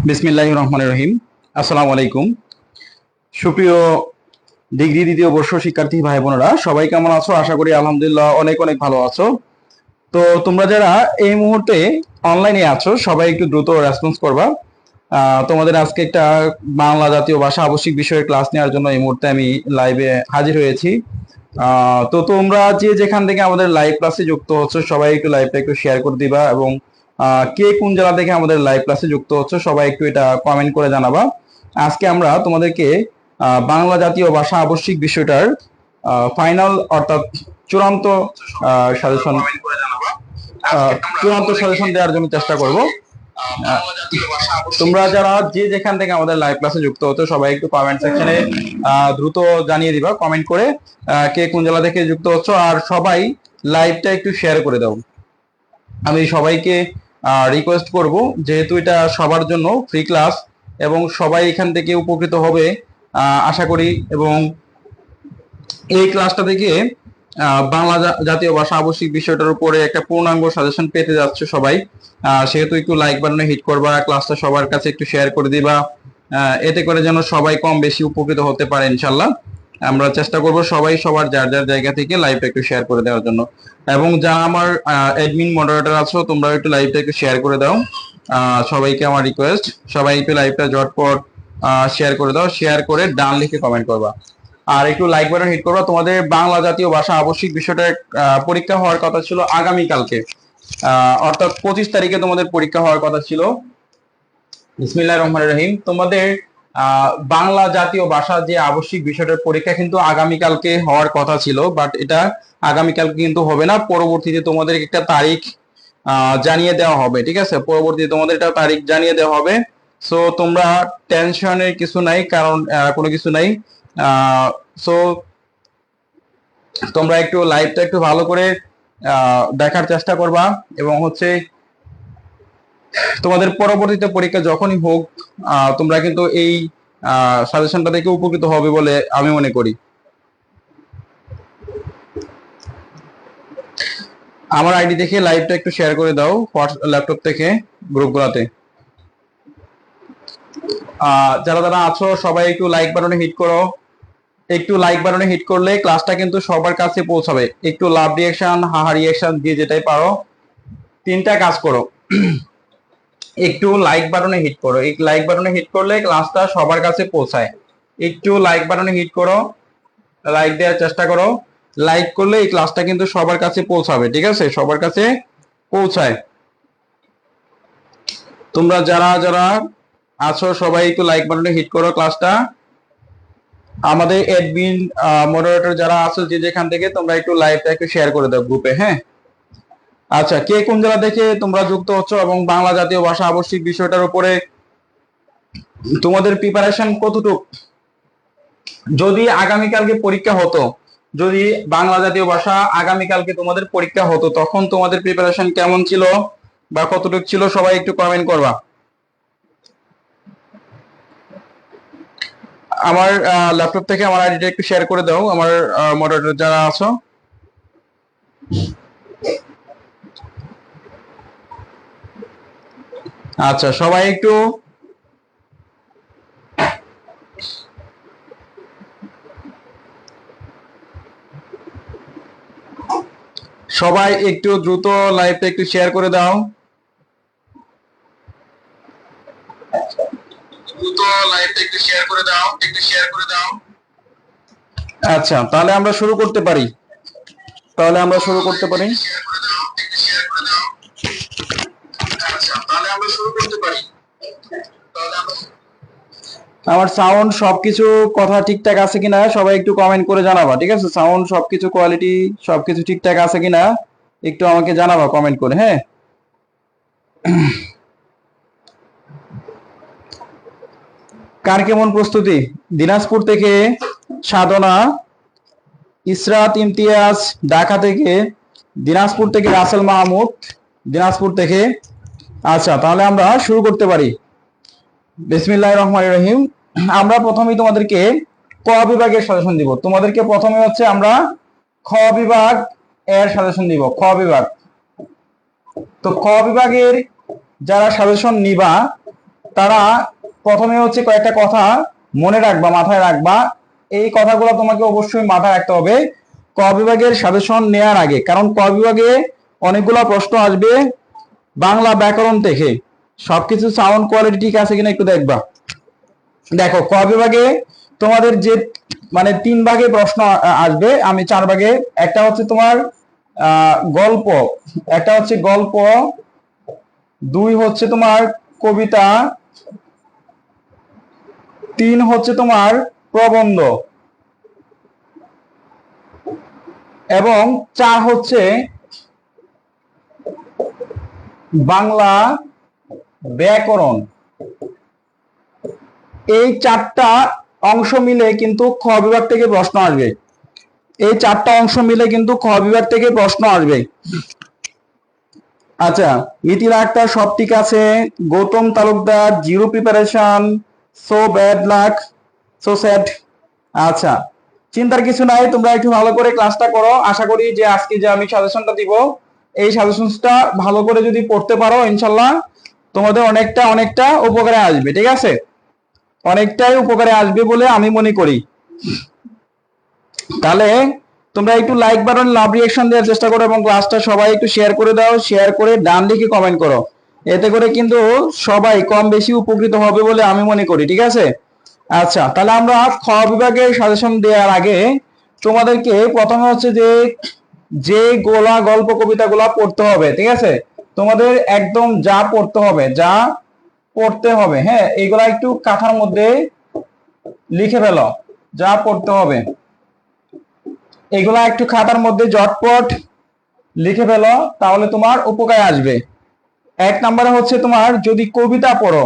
বিসমিল্লাহির রহমানির রহিম। আসসালামু আলাইকুম। সুপ্রিয় ডিগ্রি দ্বিতীয় বর্ষ শিক্ষার্থী ভাই বোনেরা, সবাই কেমন আছো? আশা করি আলহামদুলিল্লাহ অনেক অনেক ভালো আছো। তো তোমরা যারা এই মুহূর্তে অনলাইনে আছো সবাই একটু দ্রুত রেসপন্স করবা। তোমাদের আজকে একটা বাংলা জাতীয় ভাষা আবশ্যিক বিষয়ে ক্লাস নেওয়ার জন্য এই মুহূর্তে আমি লাইভে হাজির হয়েছি। তো তোমরা যে যেখান থেকে আমাদের লাইভ ক্লাসে যুক্ত হচ্ছে সবাই একটু লাইভটা একটু শেয়ার করে দিবা, এবং কে কোন জেলা থেকে আমাদের লাইভ ক্লাসে যুক্ত হচ্ছে সবাই একটু এটা কমেন্ট করে জানাবা। আজকে আমরা তোমাদেরকে বাংলা জাতীয় ভাষা আবশ্যিক বিষয়টার ফাইনাল অর্থাৎ চূড়ান্ত সাজেশন চূড়ান্ত সাজেশন দেওয়ার জন্য চেষ্টা করব। তোমরা যারা যে যেখান থেকে আমাদের লাইভ ক্লাসে যুক্ত হতো সবাই একটু কমেন্ট সেকশনে দ্রুত জানিয়ে দিবা, কমেন্ট করে কে কোন জেলা থেকে যুক্ত হচ্ছ, আর সবাই লাইভটা একটু শেয়ার করে দাও। আমি সবাইকে রিকোয়েস্ট করব, যেহেতু এটা সবার জন্য ফ্রি ক্লাস এবং সবাই এখান থেকে উপকৃত হবে আশা করি, এবং এই ক্লাসটা থেকে বাংলা জাতীয় ভাষা আবশ্যিক বিষয়টার উপরে একটা পূর্ণাঙ্গ সাজেশন পেতে যাচ্ছে সবাই। সেহেতু একটু লাইক বাটনে হিট করবা, ক্লাসটা সবার কাছে একটু শেয়ার করে দিবা, এতে করে যেন সবাই কম বেশি উপকৃত হতে পারে ইনশাল্লাহ। আমরা চেষ্টা করব সবাই সবার যার যার জায়গা থেকে লাইভটা একটু শেয়ার করে দেওয়ার জন্য। এবং যারা আমার অ্যাডমিন মডারেটর আছো তোমরা একটু লাইভটা একটু শেয়ার করে দাও। সবাইকে আমার রিকোয়েস্ট, সবাই একটু লাইভটা ঝটপট শেয়ার করে দাও, শেয়ার করে ডান লিখে কমেন্ট করবা, আর একটু লাইক বাটন হিট করবা। তোমাদের বাংলা জাতীয় ভাষা আবশ্যিক বিষয়টা পরীক্ষা হওয়ার কথা ছিল আগামীকালকে, অর্থাৎ 25 তারিখে তোমাদের পরীক্ষা হওয়ার কথা ছিল। বিসমিল্লাহির রহমানির রহিম। তোমাদের বাংলা জাতীয় ভাষা যে আবশ্যিক বিষয়টার পরীক্ষা কিন্তু আগামীকালকে হওয়ার কথা ছিল, বাট এটা আগামীকালকে কিন্তু হবে না। পরবর্তীতে তোমাদের একটা তারিখ জানিয়ে দেওয়া হবে, ঠিক আছে? পরবর্তীতে তোমাদের একটা তারিখ জানিয়ে দেওয়া হবে। সো তোমরা টেনশনের কিছু নাই, কারণ কোনো কিছু নাই। সো তোমরা একটু লাইভটা একটু ভালো করে দেখার চেষ্টা করবা, এবং হচ্ছে তোমাদের পরবর্তীতে পরীক্ষা যখনই হোক তোমরা কিন্তু এই সাজেশনটা থেকে উপকৃত হবে বলে আমি মনে করি। আমার আইডি দেখে লাইভটা একটু শেয়ার করে দাও ল্যাপটপ থেকে গ্রুপগুলোতে। যারা যারা আছো সবাই একটু লাইক বাটনে হিট করো। একটু লাইক বাটনে হিট করলে ক্লাসটা কিন্তু সবার কাছে পৌঁছাবে। একটু লাভ রিয়াকশন, হাহা রিয়াকশন দিয়ে যেটাই পারো, তিনটা কাজ করো। একটু লাইক বাটনে হিট করো, এই লাইক বাটনে হিট করলে ক্লাসটা সবার কাছে পৌঁছায়। একটু লাইক বাটনে হিট করো, লাইক দেওয়ার চেষ্টা করো। লাইক করলে এই ক্লাসটা কিন্তু সবার কাছে পৌঁছাবে, ঠিক আছে? সবার কাছে পৌঁছায়। তোমরা যারা যারা আছো সবাই একটু লাইক বাটনে হিট করো ক্লাসটা। আমাদের অ্যাডমিন মডারেটর যারা আছো যে যেখান থেকে তোমরা একটু লাইভটা একটু শেয়ার করে দাও গ্রুপে, হ্যাঁ? আচ্ছা, কে কোন জেলা থেকে তোমরা যুক্ত হচ্ছ এবং বাংলা জাতীয় ভাষা আবশ্যিক বিষয়টার উপরে তোমাদের প্রিপারেশন কতটুকু? যদি আগামীকালকে পরীক্ষা হতো, যদি বাংলা জাতীয় ভাষা আগামীকালকে তোমাদের পরীক্ষা হতো, তখন তোমাদের প্রিপারেশন কেমন ছিল বা কতটুকু ছিল সবাই একটু কমেন্ট করবা। আমার ল্যাপটপ থেকে আমার আইডিটা একটু শেয়ার করে দাও, আমার মডারেটর যারা আছো। আচ্ছা, সবাই একটু সবাই একটু দ্রুত লাইভটা একটু শেয়ার করে দাও। দ্রুত লাইভটা একটু শেয়ার করে দাও, একটু শেয়ার করে দাও। আচ্ছা, তাহলে আমরা শুরু করতে পারি। তাহলে আমরা শুরু করতে পারি। আচ্ছা, তাহলে আমরা শুরু করতে পারি। আমার সাউন্ড সবকিছু কথা ঠিকঠাক আছে কিনা সবাই একটু কমেন্ট করে জানাবা, ঠিক আছে? সাউন্ড সবকিছু কোয়ালিটি সবকিছু ঠিকঠাক আছে কিনা একটু আমাকে জানাবা কমেন্ট করে, হ্যাঁ? কার কেমন প্রস্তুতি? দিনাজপুর থেকে সাধনা, ইসরাত ইমতিয়াজ ঢাকা থেকে, দিনাজপুর থেকে রাসেল মাহমুদ দিনাজপুর থেকে। আচ্ছা, তাহলে আমরা শুরু করতে পারি। বিসমিল্লাহির রহমানির রহিম। আমরা প্রথমেই তোমাদেরকে ক বিভাগের সাজেশন দিব। তোমাদেরকে প্রথমে হচ্ছে আমরা খ বিভাগ এর সাজেশন দিব। খ বিভাগ, তো খ বিভাগের যারা সাজেশন নিবা তারা প্রথমে হচ্ছে কয়েকটা কথা মনে রাখবা, মাথায় রাখবা। এই কথাগুলো তোমাকে অবশ্যই মাথায় রাখতে হবে ক বিভাগের সাজেশন নেওয়ার আগে, কারণ ক বিভাগে অনেকগুলো প্রশ্ন আসবে বাংলা ব্যাকরণ থেকে। সবকিছু সাউন্ড কোয়ালিটি ঠিক আছে কিনা একটু দেখবা। দেখো ক বিভাগে তোমাদের যে মানে 3 ভাগে প্রশ্ন আসবে, আমি 4 ভাগে। একটা হচ্ছে তোমার গল্প, একটা হচ্ছে গল্প, 2 হচ্ছে তোমার কবিতা, 3 হচ্ছে তোমার প্রবন্ধ, এবং 4 হচ্ছে বাংলা ব্যাকরণ। এই 4টা অংশ মিলে কিন্তু খ বিভাগ থেকে প্রশ্ন আসবে। এই 4টা অংশ মিলে কিন্তু খ বিভাগ থেকে প্রশ্ন আসবে। আচ্ছা, ইতির আক্তার সব ঠিক আছে, Gautam Talukdar zero preparation, so bad luck, so sad. আচ্ছা, চিন্তার কিছু নাই, তোমরা একটু ভালো করে ক্লাসটা করো। আশা করি যে আজকে যে আমি সাজেশনটা দিব, এই সাজেশনটা ভালো করে যদি পড়তে পারো, ইনশাল্লাহ তোমাদের অনেকটা অনেকটা উপকারে আসবে। ঠিক আছে, অনেকটাই উপকারে আসবে বলে আমি মনে করি। তাহলে তোমরা একটু লাইক বাটন, লাভ রিঅ্যাকশন দেওয়ার চেষ্টা করো, এবং ক্লাসটা সবাই একটু শেয়ার করে দাও। শেয়ার করে ডান দিকে কমেন্ট করো। এতে করে কিন্তু সবাই কম বেশি উপকৃত হবে বলে আমি মনে করি। ঠিক আছে, আচ্ছা তাহলে আমরা খ বিভাগের সাজেশন দেওয়ার আগে তোমাদেরকে প্রথমে হচ্ছে যে যে গোলা গল্প কবিতাগুলা পড়তে হবে। ঠিক আছে, তোমাদের একদম যা পড়তে হবে, যা পড়তে হবে, হ্যাঁ, এইগুলা একটু কাঠার মধ্যে লিখে ফেলো। যা পড়তে হবে এগুলা একটু খাতার মধ্যে জটপট লিখে ফেলো, তাহলে তোমার উপকারে আসবে। 1 নম্বরে হচ্ছে তোমার যদি কবিতা পড়ো,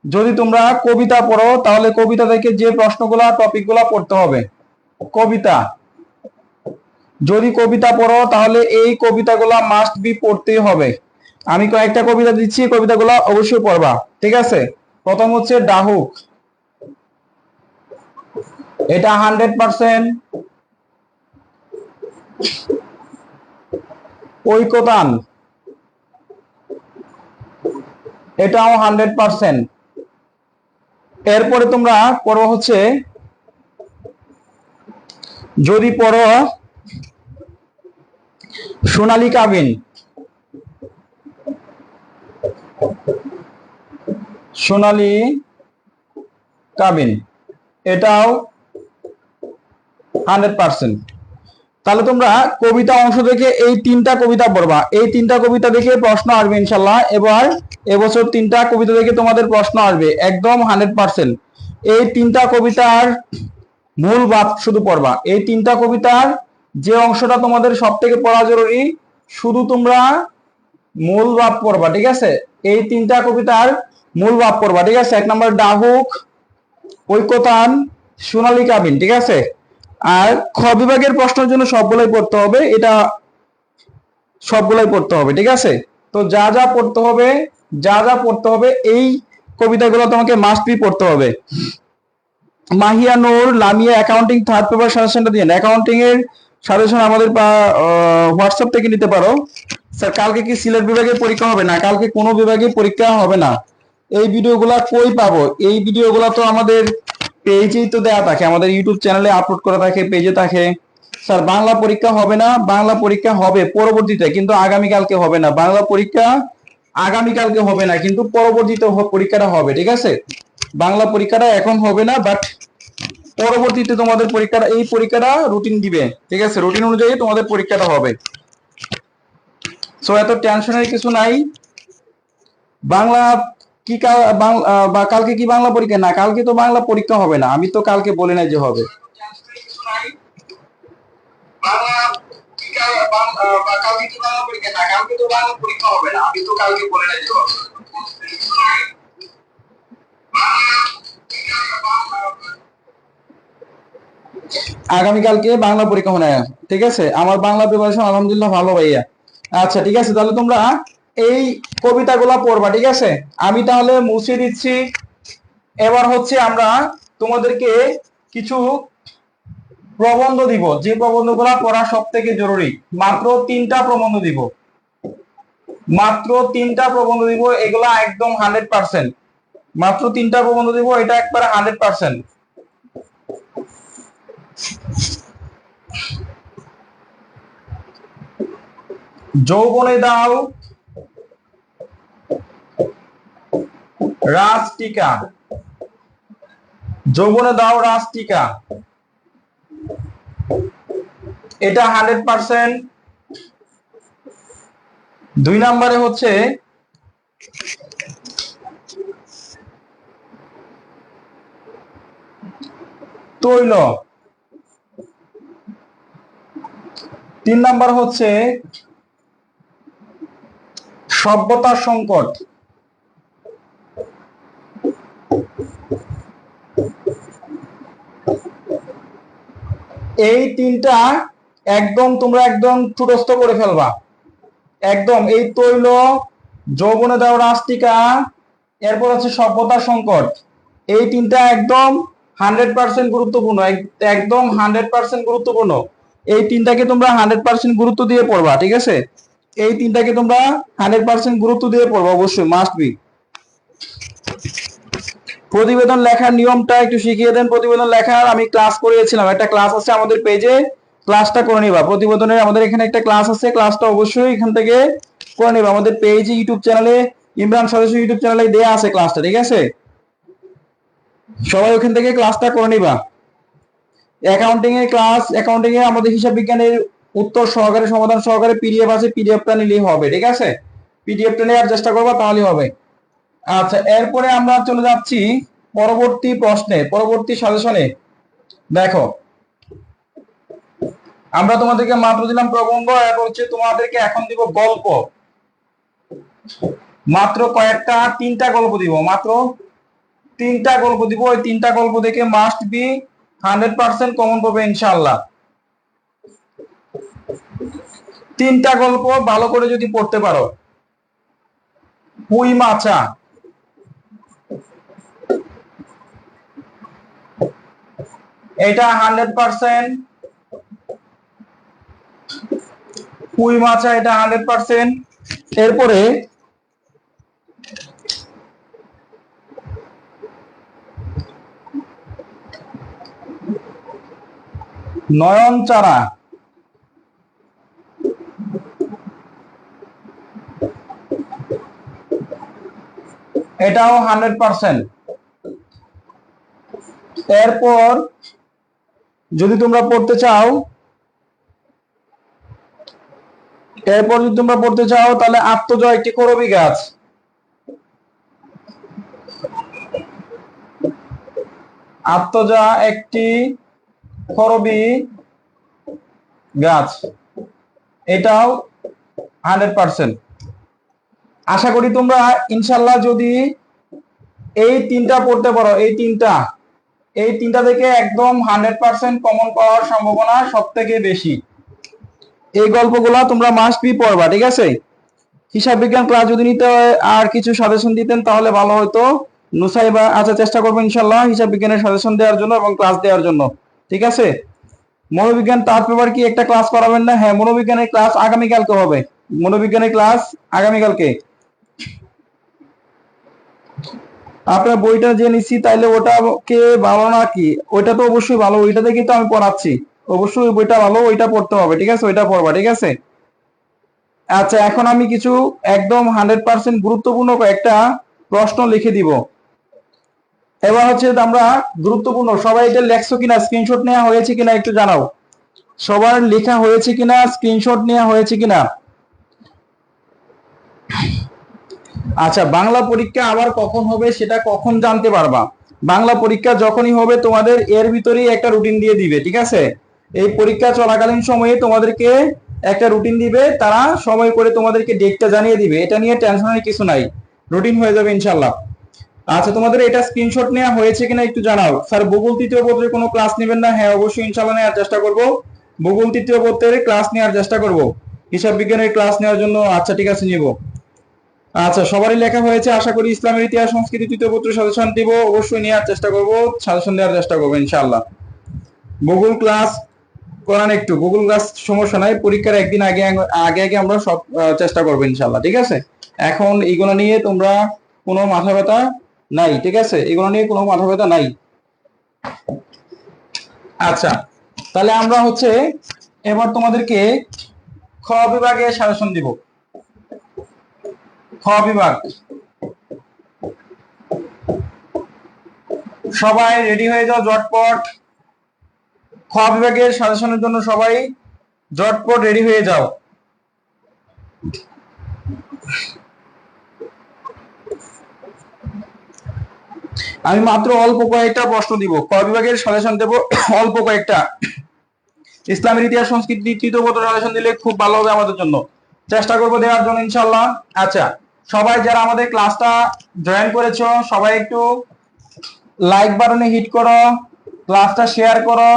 যদি তোমরা কবিতা পড়ো তাহলে কবিতা থেকে যে প্রশ্নগুলা টপিকগুলা পড়তে হবে। কবিতা, যদি কবিতা পড়ো তাহলে এই কবিতাগুলা মাস্ট বি পড়তেই হবে। আমি কয়েকটা কবিতা দিচ্ছি, কবিতাগুলা অবশ্যই পড়বা। ঠিক আছে, প্রথম হচ্ছে ডাহুক, এটা 100%। ঐকতান, এটাও 100%। এরপরে তোমরা পড়ো হচ্ছে যদি পড়ো সোনালী কাবিন, সোনালী কাবিন, এটাও 100%। তাহলে তোমরা কবিতা অংশ থেকে এই 3টা কবিতা পড়বা। এই 3টা কবিতা দেখে প্রশ্ন আসবে ইনশাল্লাহ। এবার এবছর 3টা কবিতা দেখে তোমাদের প্রশ্ন আসবে একদম 100%। এই 3টা কবিতার মূল ভাব শুধু পড়বা। এই 3টা কবিতার যে অংশটা তোমাদের সব থেকে পড়া জরুরি, শুধু তোমরা মূল ভাব পড়বা। ঠিক আছে, এই 3টা কবিতার মূল ভাব পড়বা। ঠিক আছে, 1 নম্বর ডাহুক, ঐকতান, সোনালী কাবিন। ঠিক আছে, আর খ বিভাগের প্রশ্নের জন্য সবগুলাই পড়তে হবে, এটা সবগুলাই পড়তে হবে। ঠিক আছে, তো যা যা পড়তে হবে, যা যা পড়তে হবে এই কবিতাগুলো তোমাকে মাস্ট বি পড়তে হবে। মাহিয়া নূর, লামিয়া অ্যাকাউন্টিং থার্ড পেপার সাজেশনটা দিয়ে, অ্যাকাউন্টিং এর সাজেশন আমাদের হোয়াটসঅ্যাপ থেকে নিতে পারো। স্যার কালকে কি সিলেট বিভাগে পরীক্ষা হবে? না, কালকে কোনো বিভাগে পরীক্ষা হবে না। এই ভিডিওগুলা কই পাবো? এই ভিডিওগুলা তো আমাদের পেজেই তো দেয়া থাকে, আমাদের ইউটিউব চ্যানেলে আপলোড করা থাকে, পেজে থাকে। স্যার বাংলা পরীক্ষা হবে না, বাংলা পরীক্ষা হবে পরবর্তীতে, কিন্তু আগামীকালকে হবে না। বাংলা পরীক্ষা আগামীকালকে হবে না, কিন্তু পরবর্তীতে পরীক্ষাটা হবে। ঠিক আছে, বাংলা পরীক্ষাটা এখন হবে না, বাট পরবর্তীতে তোমাদের পরীক্ষাটা, এই পরীক্ষাটা রুটিন দিবে। ঠিক আছে, রুটিন অনুযায়ী তোমাদের পরীক্ষাটা হবে। সো এত টেনশনের কিছু নাই। বাংলা কি কালকে কি বাংলা পরীক্ষা? না, কালকে তো বাংলা পরীক্ষা হবে না, আমি তো কালকে বলি নাই যে হবে। কালকে কি বাংলা পরীক্ষা? না, কালকে তো বাংলা পরীক্ষা হবে না, আমি তো কালকে বলি নাই যে হবে। আগামীকালকে বাংলা পরীক্ষা হবে না। ঠিক আছে, আমার বাংলা প্রিপারেশন আলহামদুলিল্লাহ ভালো ভাইয়া। আচ্ছা ঠিক আছে, তাহলে তোমরা এই কবিতাগুলা পড়বা। ঠিক আছে, আমি তাহলে মুছে দিচ্ছি। এবার হচ্ছে আমরা তোমাদেরকে কিছু প্রবন্ধ দিব, যে প্রবন্ধগুলা পড়া সব থেকে জরুরি। মাত্র 3টা প্রবন্ধ দিব, মাত্র 3টা প্রবন্ধ দিব, এগুলা একদম 100%। মাত্র 3টা প্রবন্ধ দিব, এটা একবারে 100%। যৌবনে দাও রাজটিকা, যৌবনে দাও রাজটিকা, এটা 100%। 2 নম্বরে হচ্ছে তৈল, 3 নম্বর হচ্ছে সভ্যতার সংকট, এই 3টা একদম তোমরা একদম ঠুটস্থ করে ফেলবা একদম। এই তৈল, যৌবনে দাও রাজটিকা, এরপর হচ্ছে সভ্যতার সংকট, এই 3টা একদম 100% গুরুত্বপূর্ণ, একদম 100% গুরুত্বপূর্ণ। এই 3টাকে তোমরা 100% গুরুত্ব দিয়ে পড়বা, ঠিক আছে? এই 3টাকে তোমরা 100% গুরুত্ব দিয়ে পড়বা, অবশ্যই মাস্ট বি। প্রতিবেদন লেখার নিয়মটা একটু শিখিয়ে দেন। প্রতিবেদন লেখার আমি ক্লাস করিয়েছিলাম, একটা ক্লাস আছে আমাদের পেজে, ক্লাসটা করে নিবা। প্রতিবেদনের আমাদের এখানে একটা ক্লাস আছে, ক্লাসটা অবশ্যই এখান থেকে করে নিবা। আমাদের পেজে, ইউটিউব চ্যানেলে, ইমরান সদস্য ইউটিউব চ্যানেলে দেয়া আছে ক্লাসটা, ঠিক আছে? সবাই ওখান থেকে ক্লাসটা করে নিবা। অ্যাকাউন্টিং এর ক্লাস, অ্যাকাউন্টিং এ আমাদের হিসাব বিজ্ঞানের উত্তর সহকারে, সমাধান সহকারে পিডিএফ আছে, পিডিএফটা নিলেই হবে, ঠিক আছে? পিডিএফটা নেওয়ার চেষ্টা করবা, তাহলেই হবে। আচ্ছা, এরপরে আমরা চলে যাচ্ছি পরবর্তী প্রশ্নে, পরবর্তী সাজেশনে। দেখো, আমরা তোমাদেরকে মাত্র দিলাম প্রবন্ধ, এরপর হচ্ছে তোমাদেরকে এখন দিব গল্প। মাত্র কয়েকটা, 3টা গল্প দিব, মাত্র 3টা গল্প দিব। ওই 3টা গল্প দেখে মাস্ট বি 100% কমন পাবে ইনশাআল্লাহ। 3টা গল্প ভালো করে যদি পড়তে পারো। পুঁই মাছা, এটা 100%। পুঁই মাছা, এটা 100%। এরপরে নয়নচারা, এটাও 100%। এরপর যদি তোমরা পড়তে চাও, তাহলে আত্মজয় একটি করবী গাছ, আত্মজা একটি করবী গাছ, এটাও 100%। আশা করি তোমরা ইনশাল্লাহ যদি এই 3টা পড়তে পারো, এই তিনটা থেকে একদম 100% কমন পাওয়ার সম্ভাবনা সব থেকে বেশি। এই গল্পগুলা তোমরা মাস্ট বি পড়বা, ঠিক আছে? হিসাব বিজ্ঞান ক্লাস যদি নিতে হয় আর কিছু সাজেশন দিতেন তাহলে ভালো হতো, নুসাইবা। আচ্ছা, চেষ্টা করবো ইনশাল্লাহ হিসাব বিজ্ঞানের সাজেশন দেওয়ার জন্য এবং ক্লাস দেওয়ার জন্য, ঠিক আছে? মনোবিজ্ঞান তার পেপার কি একটা ক্লাস করাবেন না? হ্যাঁ, মনোবিজ্ঞানের ক্লাস আগামীকালকে হবে, মনোবিজ্ঞানের ক্লাস আগামীকালকে। আপনার বইটা যে নিচ্ছি, তাইলে ওটা কে ভালো নাকি? ওইটা তো অবশ্যই ভালো, ওইটা দেখে তো আমি পড়াচ্ছি। অবশ্যই বইটা ভালো, ওইটা পড়তে হবে, ঠিক আছে? ওইটা পড়বা, ঠিক আছে? আচ্ছা, এখন আমি কিছু একদম 100% গুরুত্বপূর্ণ কয়েকটা প্রশ্ন লিখে দিব। এবার হচ্ছে আমরা গুরুত্বপূর্ণ, সবাই এটা লেখছো কিনা, স্ক্রিনশট নেওয়া হয়েছে কিনা একটু জানাও। সবার লেখা হয়েছে কিনা, স্ক্রিনশট নেওয়া হয়েছে কিনা? আচ্ছা, বাংলা পরীক্ষা আবার কখন হবে সেটা কখন জানতে পারবা? বাংলা পরীক্ষা যখনই হবে তোমাদের এর ভিতরেই একটা রুটিন দিয়ে দিবে, ঠিক আছে? এই পরীক্ষা চলাকালীন সময়ে তোমাদেরকে একটা রুটিন দিবে, তারা সময় করে তোমাদেরকে ডেটটা জানিয়ে দিবে, এটা নিয়ে টেনশনের কিছু নাই, রুটিন হয়ে যাবে ইনশাল্লাহ। আচ্ছা, তোমাদের এটা স্ক্রিনশট নেওয়া হয়েছে কিনা একটু জানাও। স্যার, ভূগোল তৃতীয় পত্রের কোনো ক্লাস নেবেন না? হ্যাঁ, অবশ্যই ইনশাল্লাহ নেওয়ার চেষ্টা করব, ভূগোল তৃতীয় পত্রের ক্লাস নেওয়ার চেষ্টা করব, হিসাব বিজ্ঞানের ক্লাস নেওয়ার জন্য। আচ্ছা, ঠিক আছে, নিব। আচ্ছা, সবারই লেখা হয়েছে আশা করি। ইসলামের ইতিহাস সংস্কৃতি তৃতীয় পত্র সাজেশন দিব, অবশ্যই নেওয়ার চেষ্টা করব, সাজেশন দেওয়ার চেষ্টা করবো ইনশাআল্লাহ। গুগল ক্লাস করান একটু, গুগল ক্লাস সমস্যা নাই, পরীক্ষার একদিন আগে আগে আগে আমরা সব চেষ্টা করবো ইনশাআল্লাহ, ঠিক আছে? এখন এইগুলো নিয়ে তোমরা কোনো মাথা ব্যথা নাই, ঠিক আছে, এগুলো নিয়ে কোনো মাথা ব্যথা নাই। আচ্ছা, তাহলে আমরা হচ্ছে এবার তোমাদেরকে খ বিভাগে সাজেশন দিব। খ বিভাগ, সবাই রেডি হয়ে যাও ঝটপট। খ বিভাগের সাজেশনের জন্য সবাই ঝটপট রেডি হয়ে যাও। আমি মাত্র অল্প কয়েকটা প্রশ্ন দিব, ক বিভাগের সাজেশন দেব অল্প কয়েকটা। ইসলামের ইতিহাস সংস্কৃতি তৃতীয় পত্র সাজেশন দিলে খুব ভালো হবে আমাদের জন্য, চেষ্টা করবো দেওয়ার জন্য ইনশাল্লাহ। আচ্ছা, সবাই যারা আমাদের ক্লাসটা জয়েন করেছো সবাই একটু লাইক বাটনে হিট করো, ক্লাসটা শেয়ার করো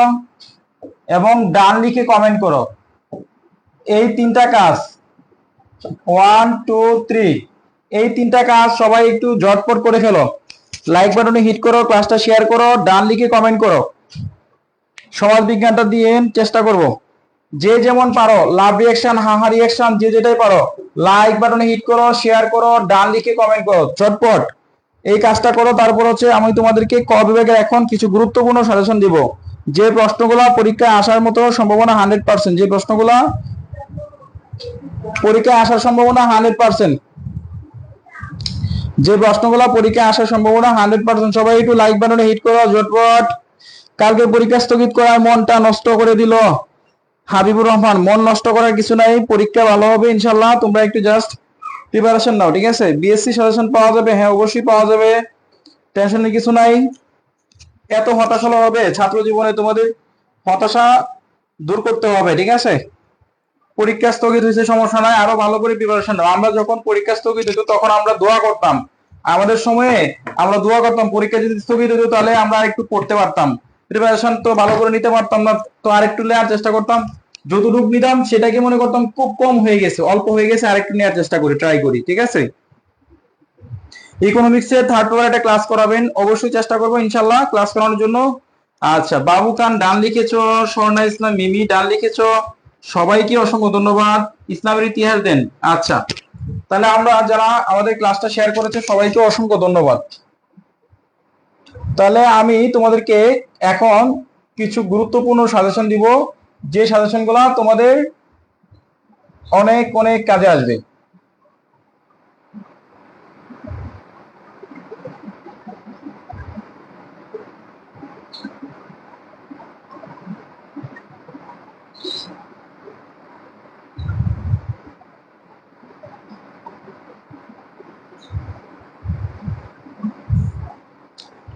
এবং ডান লিখে কমেন্ট করো। এই তিনটা কাজ, 1 2 3, এই তিনটা কাজ সবাই একটু ঝটপট করে ফেলো। লাইক বাটনে হিট করো, ক্লাসটা শেয়ার করো, ডান লিখে কমেন্ট করো। সমাজ বিজ্ঞানটা দিয়ে চেষ্টা করব, যে যেমন পারো লাভ রিঅ্যাকশন, হাহা রিঅ্যাকশন, যে যেটাই পারো লাইক বাটনে হিট করো, শেয়ার করো, ডান লিখে কমেন্ট করো, চটপট এই কাজটা করো। তারপর হচ্ছে আমি তোমাদেরকে ক বিভাগের এখন কিছু গুরুত্বপূর্ণ সাজেশন দিব, যে প্রশ্নগুলো পরীক্ষায় আসার মতো সম্ভাবনা 100%, যে প্রশ্নগুলো পরীক্ষায় আসার সম্ভাবনা 100%, যে প্রশ্নগুলো পরীক্ষায় আসার সম্ভাবনা 100%। সবাই একটু লাইক বাটনে হিট করো ঝটপট। কালকে পরীক্ষা স্থগিত করার মনটা নষ্ট করে দিল হাবিবুর রহমান। মন নষ্ট করার কিছু নাই, পরীক্ষা ভালো হবে ইনশাল্লাহ, তোমরা একটু জাস্ট প্রিপারেশন নাও, ঠিক আছে। বিএসসি সাজেশন পাওয়া যাবে, হ্যাঁ অবশ্যই পাওয়া যাবে, টেনশনের কিছু নাই। এত হতাশা হবে ছাত্র জীবনে, তোমাদের হতাশা দূর করতে হবে, ঠিক আছে। পরীক্ষা স্থগিত হয়েছে সমস্যা নাই, আরো ভালো করে প্রিপারেশন নাও। আমরা যখন পরীক্ষা স্থগিত হতো তখন আমরা দোয়া করতাম, আমাদের সময়ে আমরা দোয়া করতাম পরীক্ষা যদি স্থগিত হতো তাহলে আমরা একটু পড়তে পারতাম, প্রিপারেশন তো ভালো করে নিতে পারতাম না, তো আরেকটু নেওয়ার চেষ্টা করতাম। যতটুকু নিতাম সেটাকে মনে করতাম খুব কম হয়ে গেছে, অল্প হয়ে গেছে, আরেকটু নেওয়ার চেষ্টা করি, ট্রাই করি, ঠিক আছে। ইকোনমিক্স এর থার্ড পেপার একটা ক্লাস করাবেন, অবশ্যই চেষ্টা করবো ইনশাল্লাহ ক্লাস করানোর জন্য। আচ্ছা, বাবু খান ডান লিখেছো, স্বর্ণা ইসলাম মিমি ডান লিখেছো, সবাইকে অসংখ্য ধন্যবাদ। ইসলামের ইতিহাস দেন। আচ্ছা, তাহলে আমরা যারা আমাদের ক্লাসটা শেয়ার করেছে সবাইকে অসংখ্য ধন্যবাদ। তাহলে আমি তোমাদেরকে এখন কিছু গুরুত্বপূর্ণ সাজেশন দিব, যে সাজেশনগুলো তোমাদের অনেক অনেক কাজে আসবে।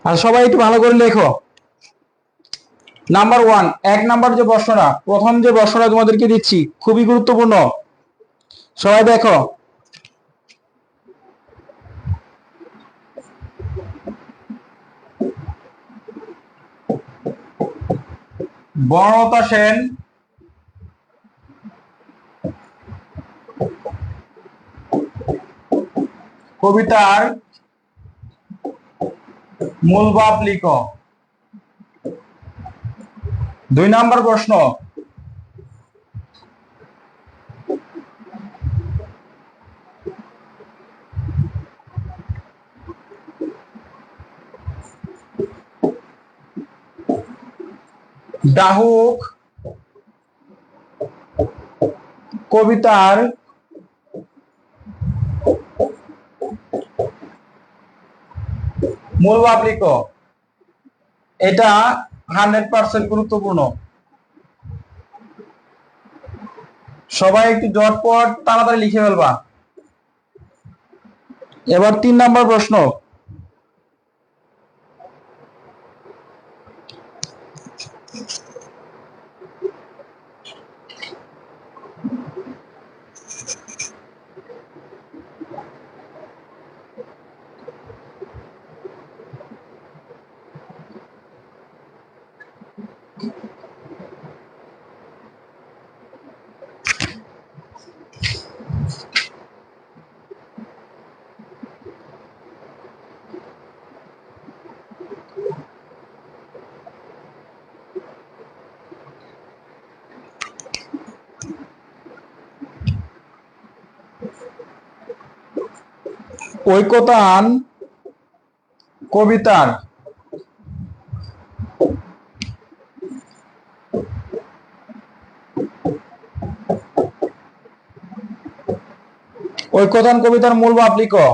আর সবাই একটু ভালো করে লেখো। নাম্বার ওয়ান, এক নাম্বার যে প্রশ্নটা, প্রথম যে প্রশ্নটা তোমাদেরকে দিচ্ছি খুবই গুরুত্বপূর্ণ, সবাই দেখো। বনলতা সেন কবিতার মূল ভাব লিখো। 2 নাম্বার প্রশ্ন, ডাহুক কবিতার মূল ভাব লিখো। এটা 100% গুরুত্বপূর্ণ, সবাই একটু জটপট তাড়াতাড়ি লিখে ফেলবা। এবার 3 নাম্বার প্রশ্ন, ঐকতান কবিতার ঐকতান কবিতার মূল ভাব লিখো।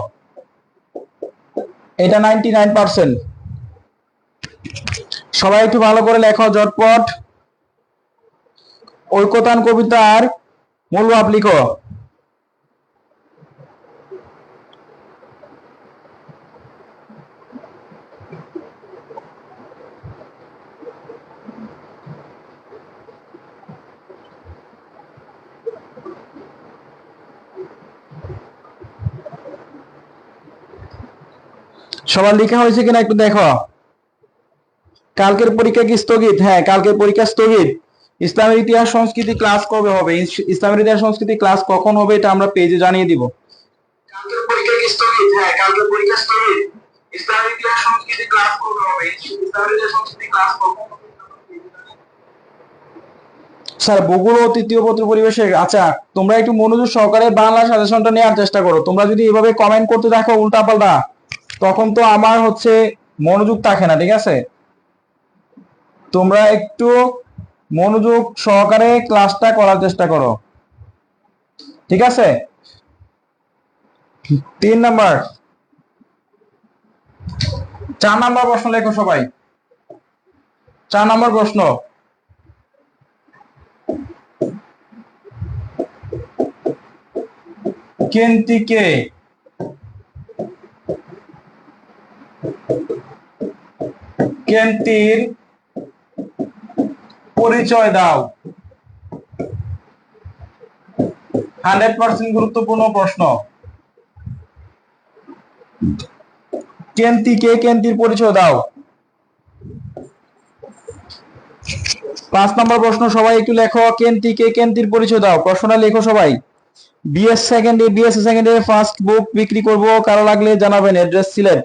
এটা 99%। সবাই একটু ভালো করে লেখো ঝটপট। ঐকতান কবিতার মূল ভাব লিখো। সবার লেখা হয়েছে কিনা একটু দেখো। কালকের পরীক্ষা কি স্থগিত? হ্যাঁ, কালকের পরীক্ষা স্থগিত। ইসলামের ইতিহাস সংস্কৃতি ক্লাস কবে হবে? ইসলামের ইতিহাস সংস্কৃতি ক্লাস কখন হবে এটা আমরা পেজে জানিয়ে দিব। কালকের পরীক্ষা কি স্থগিত? হ্যাঁ, কালকের পরীক্ষা স্থগিত। ইসলামের ইতিহাস সংস্কৃতি ক্লাস কবে হবে? ইসলামের ইতিহাস সংস্কৃতি ক্লাস কখন হবে? স্যার ভূগোল ও তৃতীয় পত্র পরিবেশে। আচ্ছা, তোমরা একটু মনোযোগ সহকারে বাংলা সাজেশনটা নেওয়ার চেষ্টা করো। তোমরা যদি এভাবে কমেন্ট করতে থাকো উল্টাপাল্টা, তখন তো আমার হচ্ছে মনোযোগ থাকে না, ঠিক আছে? তোমরা একটু মনোযোগ সহকারে ক্লাসটা করার চেষ্টা করো, ঠিক আছে? 3 নাম্বার 4 নাম্বার প্রশ্ন লেখো সবাই। 4 নাম্বার প্রশ্ন, কেন্তিকে কেন্তির পরিচয় দাও। 100% গুরুত্বপূর্ণ প্রশ্ন। কেন্তিকে কেন্তির পরিচয় দাও। 5 নম্বর প্রশ্ন, সবাই একটু লেখো কেন্তিকে কেন্তির পরিচয় দাও। প্রশ্নটা লেখো সবাই। বিএস সেকেন্ডে ফার্স্ট বুক বিক্রি করব, কারো লাগলে জানাবেন। অ্যাড্রেস সিলেট।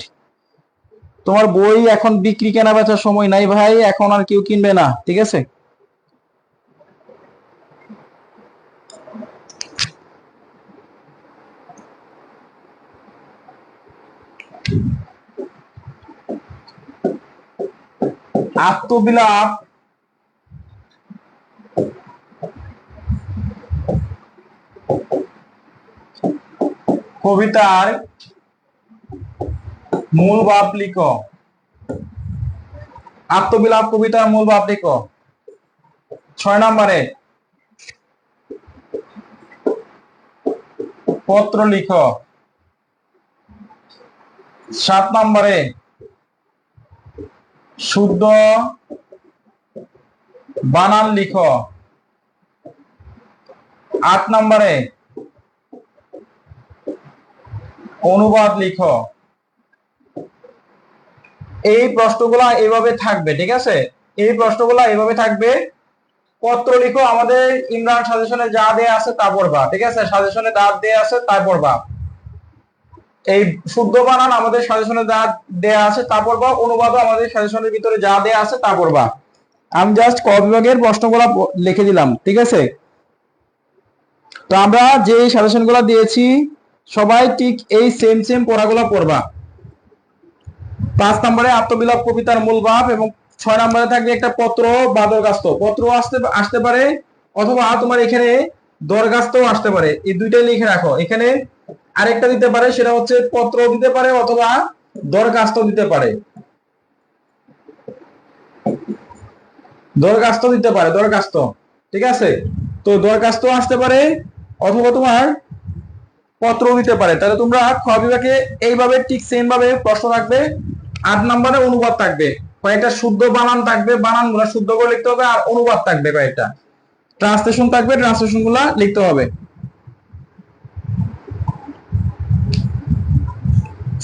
তোমার বই এখন বিক্রি কেনা বেচার সময় নাই ভাই, এখন আর কেউ কিনবে না, ঠিক আছে? আত্মবিলাপ কবিতার মূল ভাব লিখো। আত্মবিলাপ কবিতার মূল ভাব লিখো। 6 নম্বরে পত্র লিখো। 7 নম্বরে শুদ্ধ বানান লিখো। 8 নম্বরে অনুবাদ লিখো। এই প্রশ্নগুলা এভাবে থাকবে, ঠিক আছে? এই প্রশ্নগুলা এভাবে থাকবে। পত্র লিখো, আমাদের ইমরান সাজেশনে যা দেয়া আছে তা পড়বা, ঠিক আছে? সাজেশনে যা দেয়া আছে তা পড়বা। এই শুদ্ধ বানান আমাদের সাজেশনে যা দেয়া আছে তা পড়বা। অনুবাদও আমাদের সাজেশনের ভিতরে যা দেয়া আছে তা পড়বা। আমি জাস্ট ক বিভাগের প্রশ্নগুলো লিখে দিলাম, ঠিক আছে? তো আমরা যে সাজেশনগুলো দিয়েছি সবাই ঠিক এই সেম পড়াগুলো পড়বা। 5 নম্বরে আত্মবিলাপ কবিতার মূল ভাব এবং 6 নম্বরে থাকবে একটা পত্র বাদরগাস্ত। পত্র আসতে পারে অথবা তোমার এখানে দরগাস্ত আসতে পারে। এই দুইটাই লিখে রাখো। এখানে আরেকটা দিতে পারে, সেটা হচ্ছে পত্র দিতে পারে অথবা দরখাস্ত দিতে পারে। দরখাস্ত দিতে পারে, দরখাস্ত, ঠিক আছে? তো দরখাস্ত আসতে পারে অথবা তোমার পত্র দিতে পারে। তাহলে তোমরা খ বিভাগে এইভাবে ঠিক সেম ভাবে প্রশ্ন রাখবে। 8 নম্বরে অনুবাদ থাকবে, কয়েকটা শুদ্ধ বানান থাকবে, বানানগুলো শুদ্ধ করে লিখতে হবে। আর অনুবাদ থাকবে, কয়েকটা ট্রান্সলেশন থাকবে, ট্রান্সলেশন গুলা লিখতে হবে।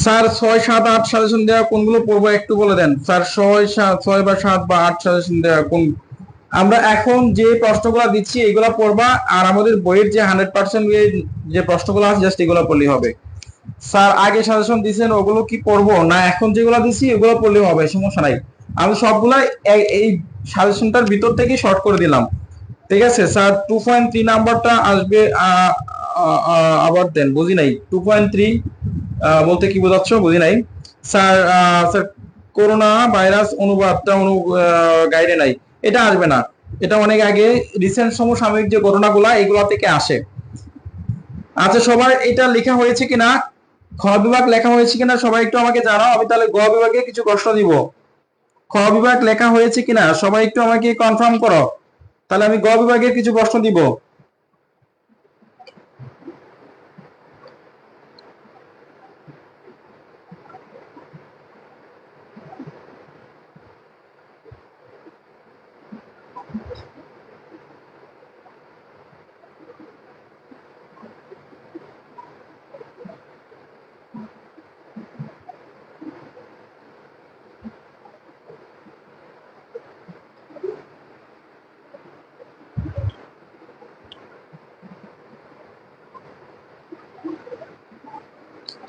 স্যার 6, 7, 8 সাজেশন দেওয়া কোনগুলো পড়বো একটু বলে দেন স্যার। 6 বা 7 বা 8 সাজেশন দেওয়া কোন? আমরা এখন যে প্রশ্নগুলো দিচ্ছি এগুলা পড়বা। আর আমাদের বইয়ের যে 100% যে প্রশ্নগুলো আছে জাস্ট এগুলো পড়লেই হবে। স্যার আগে সাজেশন দিয়েছেন ওগুলো কি পড়বো না এখন যেগুলো দিচ্ছি এগুলো পড়লেও হবে, সমস্যা নাই। আমি সবগুলা এই সাজেশনটার ভিতর থেকে শর্ট করে দিলাম, ঠিক আছে? স্যার 2.3 নাম্বারটা আসবে। আবার দেন, বুঝি নাই। 2.3 বলতে কি বোঝাচ্ছ? বুঝি নাই। স্যার স্যার করোনা ভাইরাস অনুবাদটা গাইডে নাই, এটা আসবে না। এটা অনেক আগে রিসেন্ট সমসাময়িক যে ঘটনাগুলা এগুলা থেকে আসে। আচ্ছা, সবার এটা লেখা হয়েছে কিনা, খ বিভাগ লেখা হয়েছে কিনা সবাই একটু আমাকে জানাও। আমি তাহলে গ বিভাগে কিছু প্রশ্ন দিব। খ বিভাগ লেখা হয়েছে কিনা সবাই একটু আমাকে কনফার্ম করো, তাহলে আমি গ বিভাগের কিছু প্রশ্ন দিব।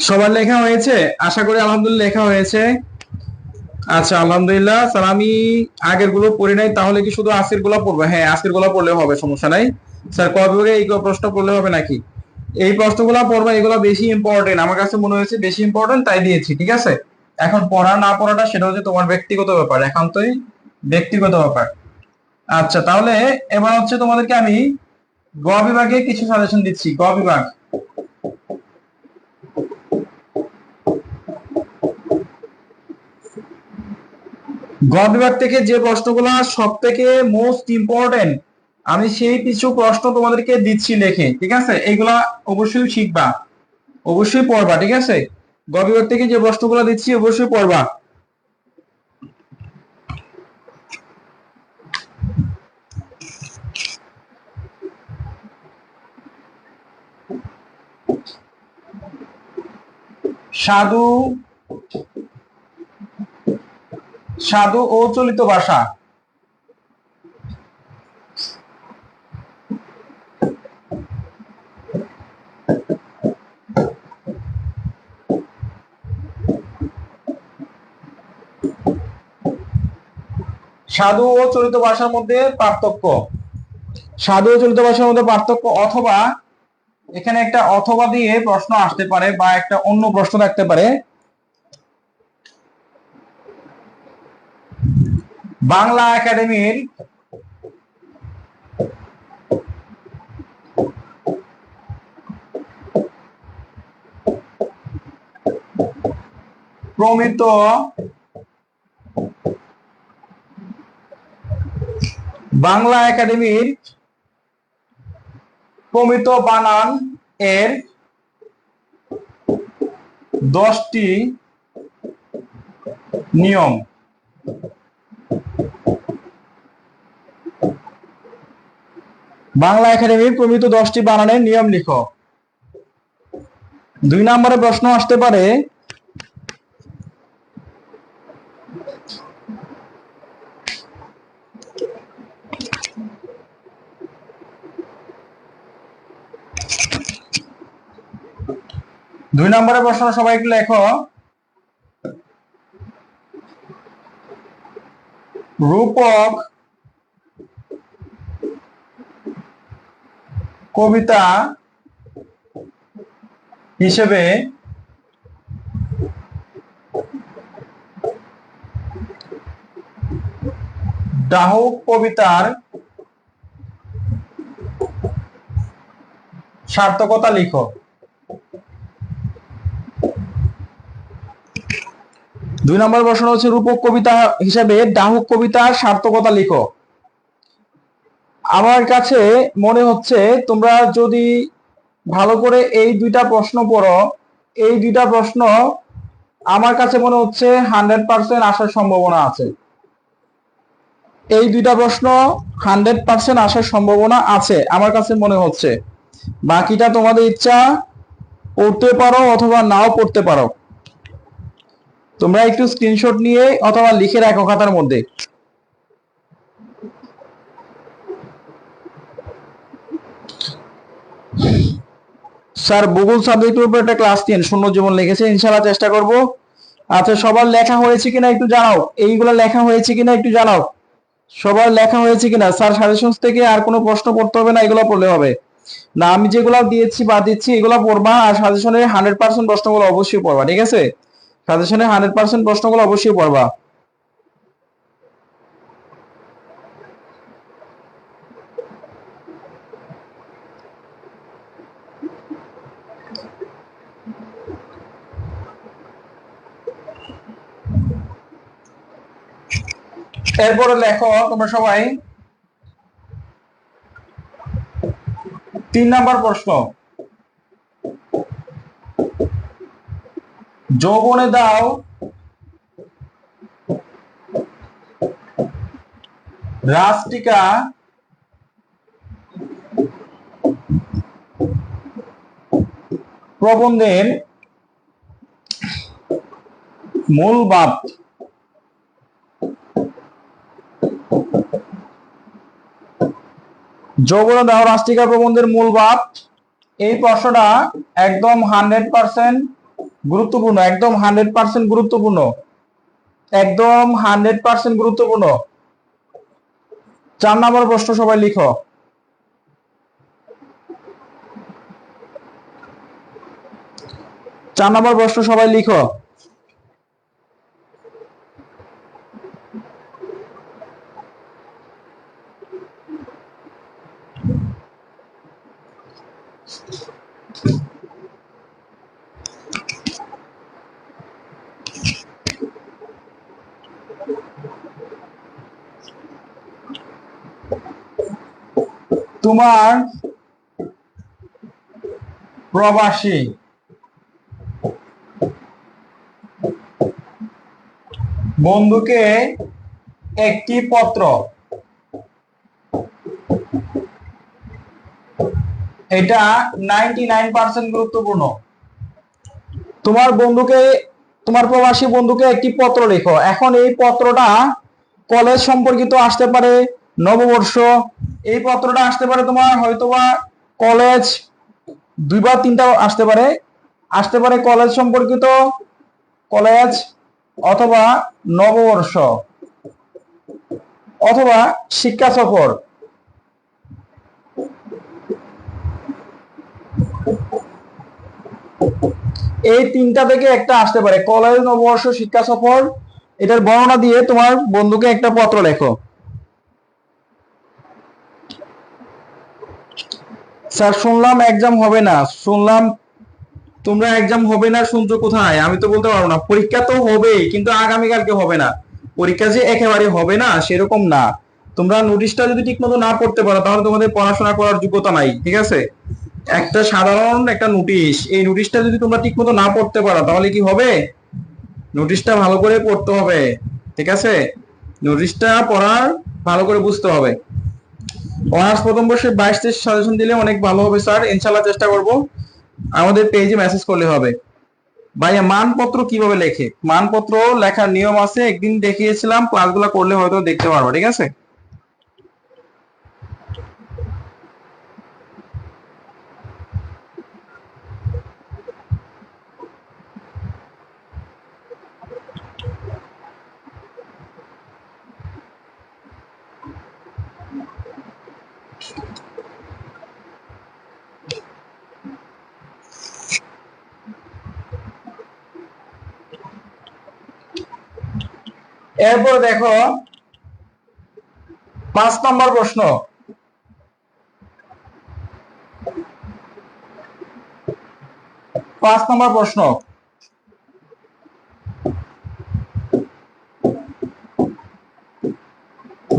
সবার লেখা হয়েছে? আশা করি আলহামদুলিল্লাহ লেখা হয়েছে। আচ্ছা আলহামদুলিল্লাহ স্যার, আমি আগের গুলো পড়ি নাই, তাহলে কি শুধু আজকের গুলো পড়বো? হ্যাঁ, আজকের গুলো পড়লে হবে, সমস্যা নাই। স্যার কবে বিভাগে এই প্রশ্ন পড়লে হবে নাকি? এই প্রশ্নগুলো পড়বো, এগুলো বেশি ইম্পর্টেন্ট আমার কাছে মনে হয়েছে, বেশি ইম্পর্টেন্ট তাই দিয়েছি, ঠিক আছে? এখন পড়া না পড়াটা সেটা হচ্ছে তোমার ব্যক্তিগত ব্যাপার, একান্তই ব্যক্তিগত ব্যাপার। আচ্ছা তাহলে এবার হচ্ছে তোমাদেরকে আমি গ বিভাগে কিছু সাজেশন দিচ্ছি। গ বিভাগ, গ বিভাগ থেকে যে প্রশ্নগুলো সব থেকে মোস্ট ইম্পর্টেন্ট, আমি সেই কিছু প্রশ্ন তোমাদেরকে দিচ্ছি লিখে, ঠিক আছে? এগুলা অবশ্যই শিখবা, অবশ্যই পড়বা, ঠিক আছে? গ বিভাগ থেকে যে প্রশ্নগুলো দিচ্ছি অবশ্যই পড়বা। সাধু, সাধু ও চলিত ভাষা। সাধু ও চলিত ভাষার মধ্যে পার্থক্য, সাধু ও চলিত ভাষার মধ্যে পার্থক্য, অথবা এখানে একটা অথবা দিয়ে প্রশ্ন আসতে পারে বা একটা অন্য প্রশ্ন থাকতে পারে। বাংলা একাডেমির প্রমিত বাংলা একাডেমির প্রমিত বানান এর 10টি নিয়ম। বাংলা একাডেমির প্রমিত 10টি বানানের নিয়ম লিখো। 2 নম্বরে প্রশ্ন আসতে পারে, দুই নম্বরের প্রশ্ন সবাই একটু লেখো, রূপক কবিতা হিসেবে ডাহুক কবিতার সার্থকতা লিখো। 2 নম্বর প্রশ্ন হচ্ছে রূপক কবিতা হিসেবে ডাহুক কবিতার সার্থকতা লিখো। আমার কাছে মনে হচ্ছে তোমরা যদি ভালো করে এই দুইটা প্রশ্ন পড়ো, এই দুইটা প্রশ্ন আমার কাছে মনে হচ্ছে 100% আসার সম্ভাবনা আছে। এই দুইটা প্রশ্ন 100% আসার সম্ভাবনা আছে আমার কাছে মনে হচ্ছে। বাকিটা তোমাদের ইচ্ছা, পড়তে পারো অথবা নাও পড়তে পারো। তোমরা একটু স্ক্রিনশট নিয়ে অথবা লিখে রাখো খাতার মধ্যে। স্যার ভূগোল সাবজেক্টের উপর একটা ক্লাস 10 শূন্য জীবন লিখেছে, ইনশাআল্লাহ চেষ্টা করব। আচ্ছা সবার লেখা হয়েছে কিনা একটু জানাও, এইগুলো লেখা হয়েছে কিনা একটু জানাও, সবার লেখা হয়েছে কিনা। স্যার সাজেশনস থেকে আর কোনো প্রশ্ন পড়তে হবে না, এগুলো পড়লে হবে না। আমি যেগুলো দিয়েছি বা দিচ্ছি এগুলো পড়বা, আর সাজেশনের 100% প্রশ্নগুলো অবশ্যই পড়বা, ঠিক আছে? সাজেশনে 100% প্রশ্নগুলো অবশ্যই পড়বা। এরপরে লেখো তোমরা সবাই 3 নাম্বার প্রশ্ন। যৌবনে দাও রাষ্ট্রিকা প্রবন্ধের মূল ভাব। যৌবনে দাও রাষ্ট্রিকা প্রবন্ধের মূল ভাব, এই প্রশ্নটা একদম 100% গুরুত্বপূর্ণ, একদম 100% গুরুত্বপূর্ণ, একদম 100% গুরুত্বপূর্ণ। 4 নম্বর প্রশ্ন সবাই লিখো। 4 নম্বর প্রশ্ন সবাই লিখো। তোমার প্রবাসী বন্ধুকে একটি পত্র, এটা 99% গুরুত্বপূর্ণ। তোমার বন্ধুকে, তোমার প্রবাসী বন্ধুকে একটি পত্র লেখো। এখন এই পত্রটা কলেজ সম্পর্কিত আসতে পারে, নববর্ষ, এই পত্রটা আসতে পারে তোমার হয়তোবা কলেজ 2 বা 3টা আসতে পারে, আসতে পারে কলেজ সম্পর্কিত, কলেজ অথবা নববর্ষ অথবা শিক্ষা সফর। এই 3টা থেকে একটা আসতে পারে, কলেজ, নববর্ষ, শিক্ষা সফর। এটার বর্ণনা দিয়ে তোমার বন্ধুকে একটা পত্র লেখো। স্যার শুনলাম এক্সাম হবে না, শুনলাম তোমরা এক্সাম হবে না শুনছো কোথায়? আমি তো বলতে পারবো না। পরীক্ষা তো হবেই, কিন্তু আগামীকালকে হবে না। পরীক্ষা যে একেবারে হবে না সেরকম না। তোমরা নোটিশটা যদি ঠিকমতো না পড়তে পারো তাহলে তোমাদের পড়াশোনা করার যোগ্যতা নাই, ঠিক আছে? একটা সাধারণ একটা নোটিশ, এই নোটিশটা যদি তোমরা ঠিকমতো না পড়তে পারো তাহলে কি হবে? নোটিশটা ভালো করে পড়তে হবে, ঠিক আছে? নোটিশটা পড়ার ভালো করে বুঝতে হবে। অনার্স প্রথম বর্ষে 22-23 সাজেশন দিলে অনেক ভালো হবে স্যার, ইনশাল্লাহ চেষ্টা করব। আমাদের পেজে মেসেজ করলে হবে। ভাইয়া মানপত্র কিভাবে লেখে? মানপত্র লেখার নিয়ম আছে, একদিন দেখিয়েছিলাম, ক্লাসগুলো করলে হয়তো দেখতে পারবো, ঠিক আছে? এরপর দেখো 5 নম্বর প্রশ্ন। 5 নম্বর প্রশ্ন,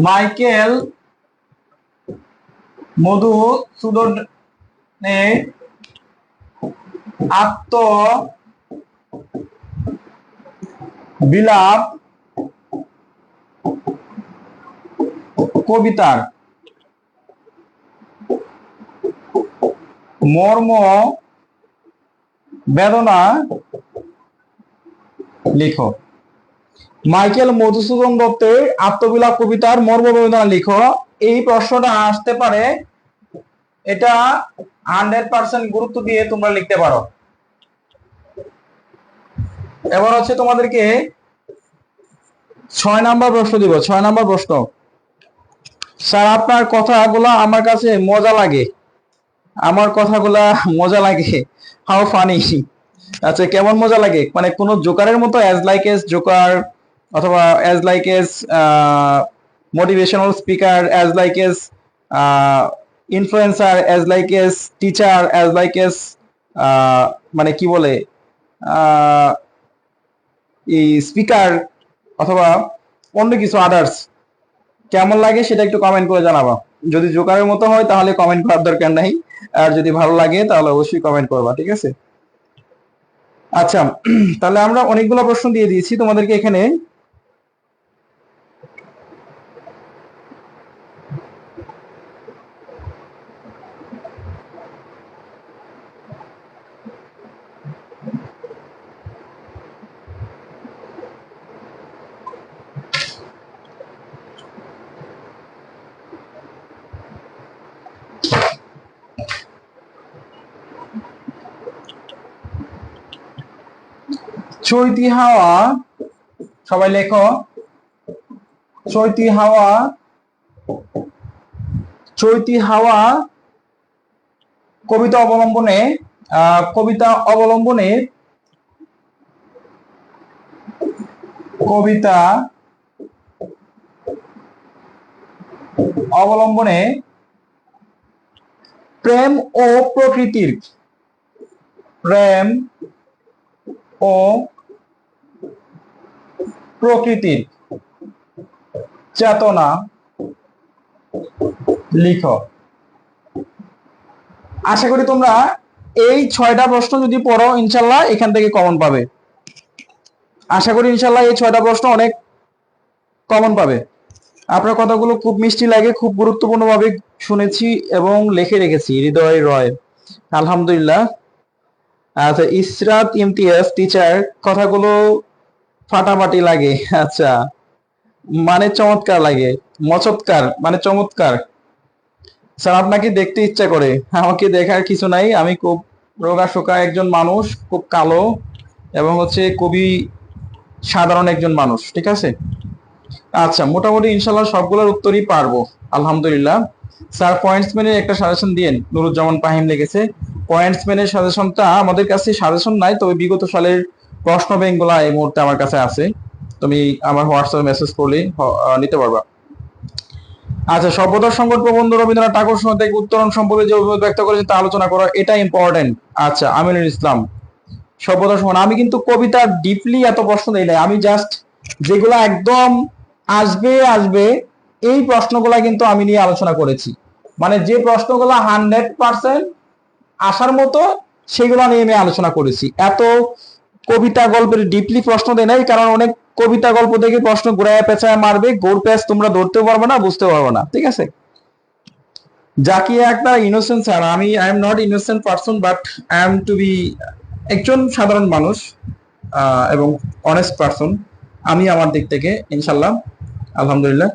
মাইকেল মধুসূদনের আত্মবিলাপ কবিতার মর্ম বেদনা লিখো। মাইকেল মধুসূদন দত্তের আত্মবিলাপ কবিতার মর্ম বেদনা লিখো। এই প্রশ্নটা আসতে পারে, এটা 100% গুরুত্ব দিয়ে তোমরা লিখতে পারো। এবার হচ্ছে তোমাদেরকে 6 নাম্বার প্রশ্ন দিব। 6 নাম্বার প্রশ্ন, স্যার আপনার কথাগুলা আমার কাছে মজা লাগে, আমার কথাগুলা মজা লাগে, হাউ ফানি। আচ্ছা, কেমন মজা লাগে, মানে কোন জোকারের মতো, অ্যাজ লাইক এস জোকার, অথবা as like S motivational speaker, as like S influencer, as like S teacher, as like S মানে কি বলে এই স্পিকার, অথবা অন্য কিছু আদার্স, কেমন লাগে সেটা একটু কমেন্ট করে জানাবা। যদি জোকারের মতো হয় তাহলে কমেন্ট করার দরকার নাই, আর যদি ভালো লাগে তাহলে অবশ্যই কমেন্ট করবা, ঠিক আছে? আচ্ছা, তাহলে আমরা অনেকগুলো প্রশ্ন দিয়ে দিয়েছি তোমাদেরকে এখানে। চৈতি হাওয়া, সবাই লেখো। চৈতি হাওয়া, চৈতি হাওয়া কবিতা অবলম্বনে, কবিতা অবলম্বনে, কবিতা অবলম্বনে প্রেম ও প্রকৃতির, প্রেম ও প্রকৃতির চেতনা লিখো। আশা করি তোমরা এই 6টা প্রশ্ন যদি পড়ো ইনশাল্লাহ এখান থেকে কমন পাবে। আশা করি ইনশাল্লাহ এই 6টা প্রশ্ন অনেক কমন পাবে। আপনার কথাগুলো খুব মিষ্টি লাগে, খুব গুরুত্বপূর্ণ ভাবে শুনেছি এবং লিখে রেখেছি হৃদয় রয়, আলহামদুলিল্লাহ। আচ্ছা, ইসরাত ইমতিয়াজ টিচার, কথাগুলো ফাটাফাটি লাগে। আচ্ছা, মানে চমৎকার লাগে, মচৎকার মানে চমৎকার। স্যার আপনাকে দেখতে ইচ্ছা করে, আমাকে দেখার কিছু নাই, আমি খুব রোগা শোকা একজন মানুষ, খুব কালো, এবং হচ্ছে খুবই সাধারণ একজন মানুষ, ঠিক আছে? আচ্ছা, মোটামুটি ইনশাল্লাহ সবগুলোর উত্তরই পারবো, আলহামদুলিল্লাহ। স্যার পয়েন্টসম্যানের একটা সাজেশন দিয়েন, নুরুজ্জামান ফাহিম লিখেছে। পয়েন্টসম্যানের সাজেশনটা আমাদের কাছে সাজেশন নাই, তবে বিগত সালের প্রশ্ন ব্যাংকগুলো এই মুহূর্তে আমার কাছে আছে, তুমি আমার হোয়াটসঅ্যাপে মেসেজ করলে নিতে পারবা। আচ্ছা, সভ্যতার সংকট প্রবন্ধ রবীন্দ্রনাথ ঠাকুর থেকে উত্তরণ সম্পর্কে যে অভিমত ব্যক্ত করেছেন তা আলোচনা করা, এটা ইম্পর্টেন্ট। আচ্ছা, আমিনুল ইসলাম, সভ্যতার সমান, আমি কিন্তু কবিতা ডিপলি এত প্রশ্ন দেই নাই, আমি জাস্ট যেগুলো একদম আসবে আসবে এই প্রশ্নগুলা কিন্তু আমি নিয়ে আলোচনা করেছি, মানে যে প্রশ্নগুলো 100% আসার মতো সেগুলো নিয়ে আমি আলোচনা করেছি। এত কবিতা গল্পের ডিপলি প্রশ্ন দেয় নাই, কারণ অনেক কবিতা গল্প দেখে প্রশ্ন ঘুরায় পেঁচায় মারবে, গোড় প্যাচ তোমরা ধরতেও পারবে না, বুঝতে পারবে না, ঠিক আছে? জাকিয়া একটা innocent sir, I am not innocent person, but I am to be একজন সাধারণ মানুষ এবং অনেস্ট পারসন, আমি আমার দিক থেকে ইনশাল্লাহ, আলহামদুলিল্লাহ।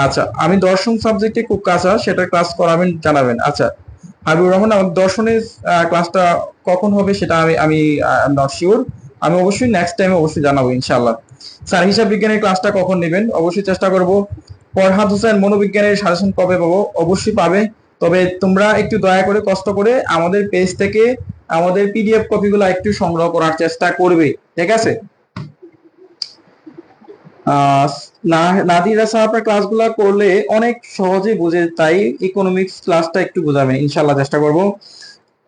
আচ্ছা, আমি দর্শন সাবজেক্টে খুব কাঁচা, সেটা ক্লাস করাবেন জানাবেন। আচ্ছা, হাবিবুর রহমান, আমার দর্শনের ক্লাসটা কখন হবে সেটা আমি নট শিওর, আমি অবশ্যই নেক্সট টাইমে অবশ্যই জানাবো ইনশাল্লাহ। স্যার হিসাব বিজ্ঞানের ক্লাসটা কখন নেবেন? অবশ্যই চেষ্টা করব। ফরহাদ হোসেন, মনোবিজ্ঞানের সাজেশন কবে পাবো? অবশ্যই পাবে, তবে তোমরা একটু দয়া করে কষ্ট করে আমাদের পেজ থেকে আমাদের পিডিএফ কপিগুলো একটু সংগ্রহ করার চেষ্টা করবে, ঠিক আছে? নাদিরা স্যার আপনার ক্লাসগুলো করলে অনেক সহজে বুঝে, তাই ইকোনমিক্স ক্লাসটা একটু বুঝাবেন, ইনশাল্লাহ চেষ্টা করব।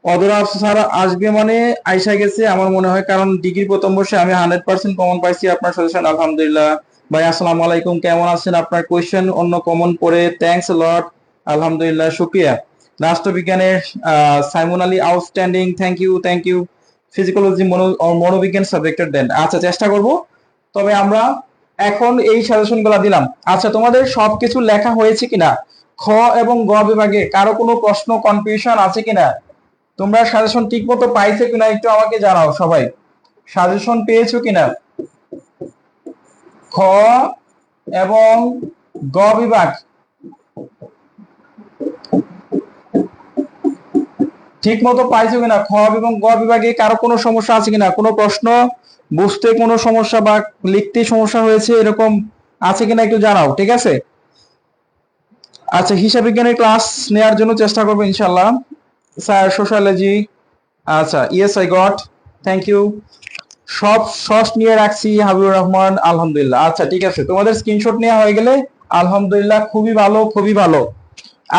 অদরা স্যার আসবে মানে আইসা গেছে আমার মনে হয়, কারণ ডিগ্রি প্রথম বর্ষে আমি 100% কমন পাইছি আপনার সাজেশন, আলহামদুলিল্লাহ। ভাই আসসালামু আলাইকুম, কেমন আছেন? আপনার কোয়েশ্চেন অন্য কমন পড়ে থ্যাঙ্কস লট, আলহামদুলিল্লাহ, শুক্রিয়া। রাষ্ট্রবিজ্ঞানের Simon Ali, outstanding, thank you, thank you. Psychology মনোবিজ্ঞান সাবজেক্টের দেন, আচ্ছা চেষ্টা করব। তবে আমরা এখন এই সাজেশন গুলা দিলাম। আচ্ছা, তোমাদের সবকিছু লেখা হয়েছে কিনা? খ এবং গ বিভাগে কারো কোনো প্রশ্ন কনফিউশন আছে কিনা? তোমরা সাজেশন ঠিক মতো পাইছো কিনা একটু আমাকে জানাও সবাই, সাজেশন পেয়েছো কিনা? খ এবং গ বিভাগ ঠিক মতো পাইছো কিনা? খ এবং গ বিভাগে কারো কোনো সমস্যা আছে কিনা? কোনো প্রশ্ন বুঝতে কোনো সমস্যা বা লিখতে সমস্যা হয়েছে এরকম আছে কিনা একটু জানাও, ঠিক আছে? আচ্ছা, হিসাব বিজ্ঞানের ক্লাস নেওয়ার জন্য চেষ্টা করবো ইনশাল্লাহ। স্যার সোশ্যালজি, আচ্ছা yes I got, thank you. সব সস নিয়ে রাখছি হাবিবুর রহমান, আলহামদুলিল্লাহ। আচ্ছা ঠিক আছে, তোমাদের স্ক্রিনশট নেওয়া হয়ে গেলে আলহামদুলিল্লাহ, খুবই ভালো খুবই ভালো।